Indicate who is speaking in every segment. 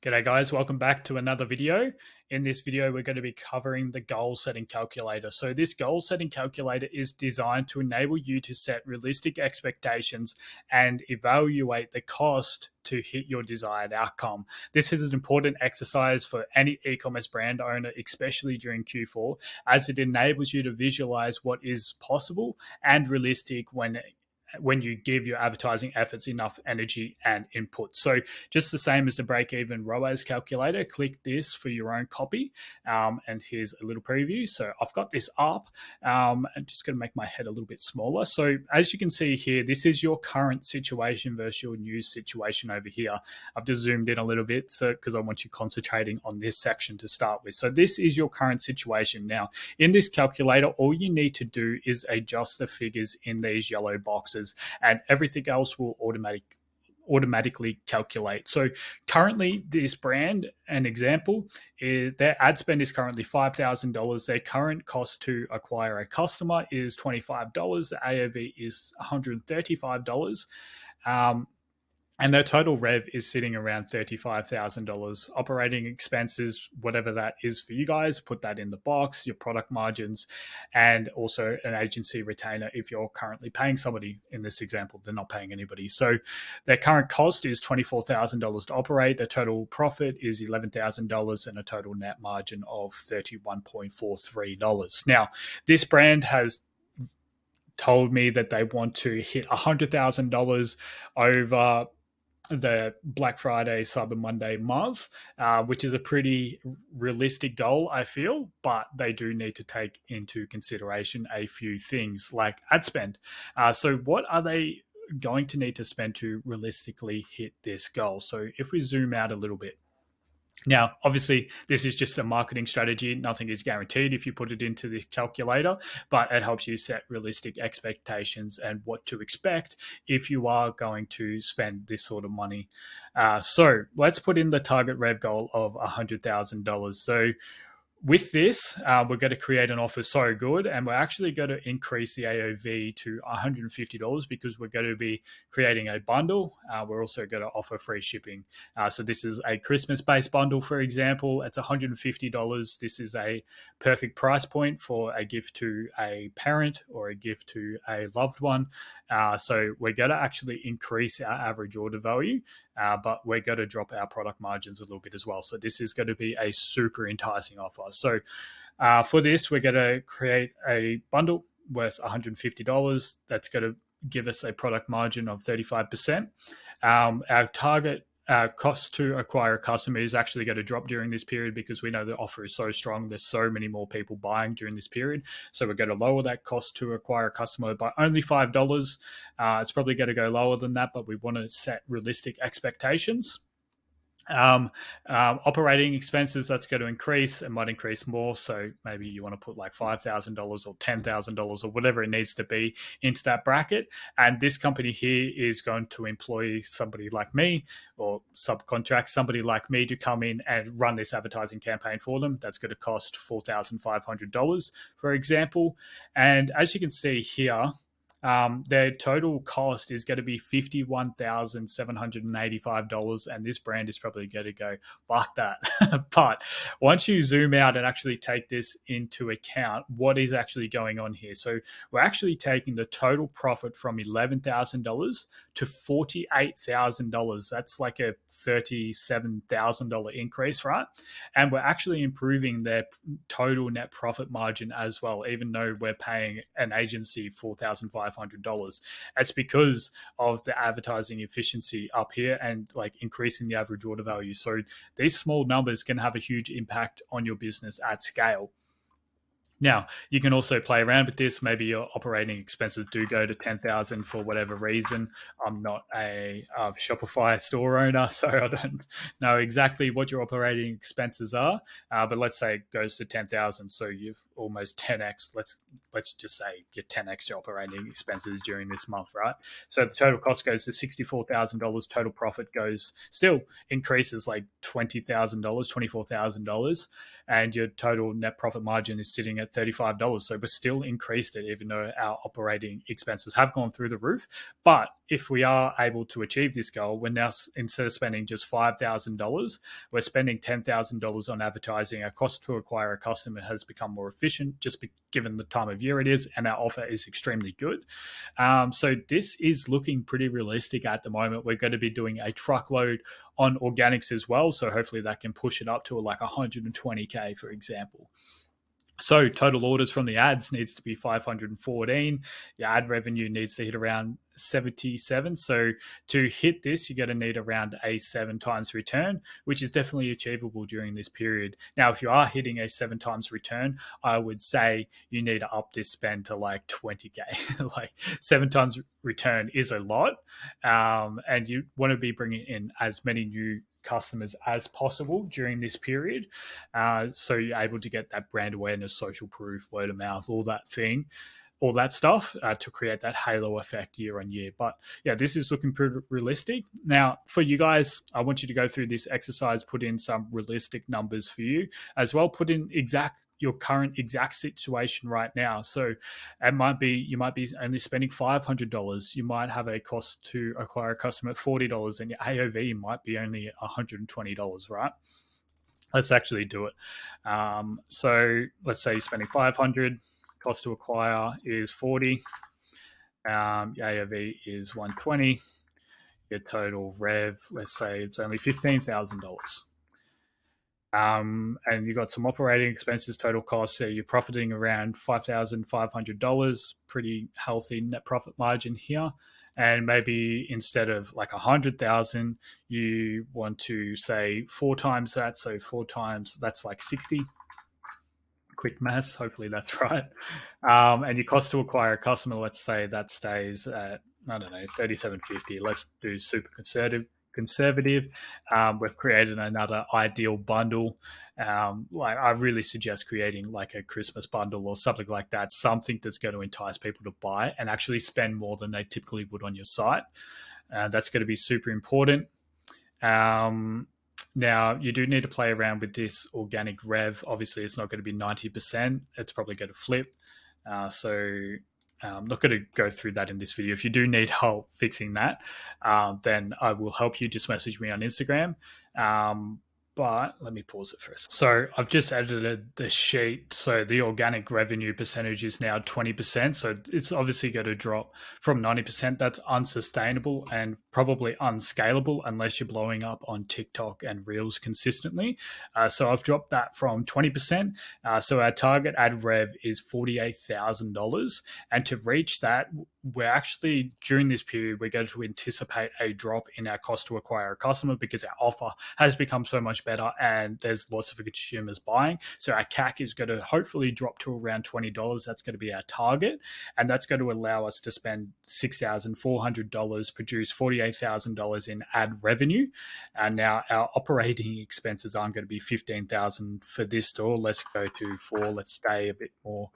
Speaker 1: G'day guys, welcome back to another video. In this video, we're going to be covering the goal setting calculator. So this goal setting calculator is designed to enable you to set realistic expectations and evaluate the cost to hit your desired outcome. This is an important exercise for any e-commerce brand owner, especially during Q4, as it enables you to visualize what is possible and realistic when you give your advertising efforts enough energy and input. So just the same as the break-even ROAS calculator, click this for your own copy. And here's a little preview. So I've got this up. I'm just going to make my head a little bit smaller. So as you can see here, this is your current situation versus your new situation over here. I've just zoomed in a little bit because I want you concentrating on this section to start with. So this is your current situation. Now, in this calculator, all you need to do is adjust the figures in these yellow boxes, and everything else will automatically calculate. So currently this brand, an example, their ad spend is currently $5,000. Their current cost to acquire a customer is $25. The AOV is $135. And their total rev is sitting around $35,000. Operating expenses, whatever that is for you guys, put that in the box, your product margins, and also an agency retainer if you're currently paying somebody. In this example, they're not paying anybody. So their current cost is $24,000 to operate. Their total profit is $11,000 and a total net margin of $31.43. Now, this brand has told me that they want to hit $100,000 over the Black Friday, Cyber Monday month, which is a pretty realistic goal, I feel, but they do need to take into consideration a few things like ad spend. So what are they going to need to spend to realistically hit this goal? So if we zoom out a little bit. Now, obviously, this is just a marketing strategy. Nothing is guaranteed if you put it into the calculator, but it helps you set realistic expectations and what to expect if you are going to spend this sort of money. So let's put in the target rev goal of $100,000. So with this, we're going to create an offer so good, and we're actually going to increase the AOV to $150 because we're going to be creating a bundle. We're also going to offer free shipping. So this is a Christmas-based bundle, for example. It's $150. This is a perfect price point for a gift to a parent or a gift to a loved one. So we're going to actually increase our average order value, but we're going to drop our product margins a little bit as well. So this is going to be a super enticing offer. So for this, we're going to create a bundle worth $150. That's going to give us a product margin of 35%. Our target cost to acquire a customer is actually going to drop during this period because we know the offer is so strong. There's so many more people buying during this period. So we're going to lower that cost to acquire a customer by only $5. It's probably going to go lower than that, but we want to set realistic expectations. Operating expenses, that's going to increase. It might increase more, so maybe you want to put like $5,000 or $10,000 or whatever it needs to be into that bracket. And this company here is going to employ somebody like me or subcontract somebody like me to come in and run this advertising campaign for them. That's going to cost $4,500, for example. And as you can see here, their total cost is going to be $51,785, and this brand is probably going to go, fuck that. But once you zoom out and actually take this into account, what is actually going on here? So we're actually taking the total profit from $11,000 to $48,000. That's like a $37,000 increase, right? And we're actually improving their total net profit margin as well, even though we're paying an agency $4,500. It's because of the advertising efficiency up here and like increasing the average order value. So these small numbers can have a huge impact on your business at scale. Now, you can also play around with this. Maybe your operating expenses do go to $10,000 for whatever reason. I'm not a Shopify store owner, so I don't know exactly what your operating expenses are. But let's say it goes to $10,000, so you've almost 10x. Let's just say you 10x your operating expenses during this month, right? So the total cost goes to $64,000. Total profit still increases like $20,000, $24,000, and your total net profit margin is sitting at $35. So we're still increased it, even though our operating expenses have gone through the roof. But if we are able to achieve this goal, we're now, instead of spending just $5,000, we're spending $10,000 on advertising. Our cost to acquire a customer has become more efficient, just given the time of year it is, and our offer is extremely good. So this is looking pretty realistic at the moment. We're going to be doing a truckload on organics as well, so hopefully that can push it up to like 120K, for example. So total orders from the ads needs to be 514. Your ad revenue needs to hit around 77. So to hit this, you're going to need around a 7 times return, which is definitely achievable during this period. Now, if you are hitting a 7 times return, I would say you need to up this spend to like 20K. Like 7 times return is a lot. And you want to be bringing in as many new customers as possible during this period, so you're able to get that brand awareness, social proof, word of mouth, all that stuff, to create that halo effect year on year. But yeah, this is looking pretty realistic. Now for you guys, I want you to go through this exercise, put in some realistic numbers for you as well, put in your current exact situation right now. So you might be only spending $500. You might have a cost to acquire a customer at $40, and your AOV might be only $120, right? Let's actually do it. So let's say you're spending $500, cost to acquire is $40, your AOV is $120, your total rev, let's say it's only $15,000. And you've got some operating expenses, total costs. So you're profiting around $5,500, pretty healthy net profit margin here. And maybe instead of like 100,000, you want to say 4 times that. So 4 times, that's like 60. Quick maths, hopefully that's right. And your cost to acquire a customer, let's say that stays at, I don't know, 37.50. Let's do super conservative. We've created another ideal bundle. Like I really suggest creating like a Christmas bundle or something like that, something that's going to entice people to buy and actually spend more than they typically would on your site. That's going to be super important. Now, you do need to play around with this organic rev. Obviously, it's not going to be 90%. It's probably going to flip. So I'm not going to go through that in this video. If you do need help fixing that, then I will help you. Just message me on Instagram. But let me pause it first. So I've just edited the sheet. So the organic revenue percentage is now 20%. So it's obviously going to drop from 90%. That's unsustainable and probably unscalable unless you're blowing up on TikTok and Reels consistently. So I've dropped that from 20%. So our target ad rev is $48,000. And to reach that, we're actually, during this period, we're going to anticipate a drop in our cost to acquire a customer because our offer has become so much better and there's lots of consumers buying. So our CAC is going to hopefully drop to around $20. That's going to be our target. And that's going to allow us to spend $6,400, produce $48,000 in ad revenue. And now our operating expenses aren't going to be $15,000 for this store. Let's go to 4. Let's stay a bit more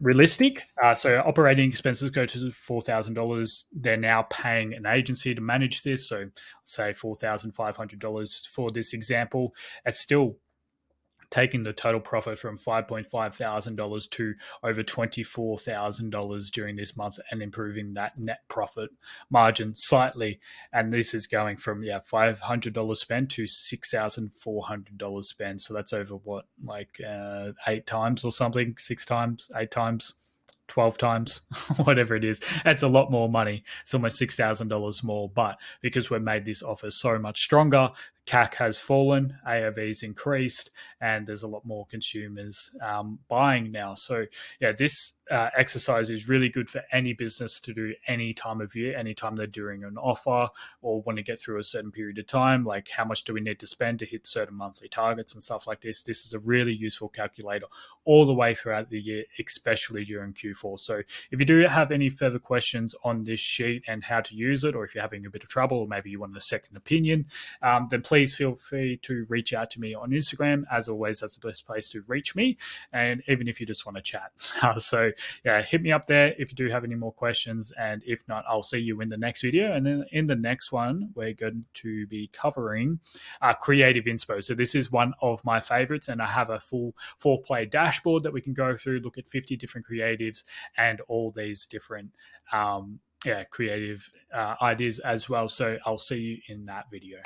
Speaker 1: realistic. So operating expenses go to $4,000. They're now paying an agency to manage this. So say $4,500 for this example. It's still taking the total profit from $5,500 to over $24,000 during this month and improving that net profit margin slightly. And this is going from $500 spend to $6,400 spend. So that's over what, like 8 times or something, 6 times, 8 times, 12 times, whatever it is. It's a lot more money. It's almost $6,000 more. But because we've made this offer so much stronger, CAC has fallen, AOV's increased, and there's a lot more consumers buying now. So yeah, this exercise is really good for any business to do any time of year, anytime they're doing an offer or want to get through a certain period of time, like how much do we need to spend to hit certain monthly targets and stuff like this. This is a really useful calculator all the way throughout the year, especially during Q4. So if you do have any further questions on this sheet and how to use it, or if you're having a bit of trouble, or maybe you want a second opinion, then please please feel free to reach out to me on Instagram. As always, that's the best place to reach me. And even if you just want to chat. So yeah, hit me up there if you do have any more questions. And if not, I'll see you in the next video. And then in the next one, we're going to be covering creative inspo. So this is one of my favorites, and I have a full 4-play dashboard that we can go through, look at 50 different creatives and all these different creative ideas as well. So I'll see you in that video.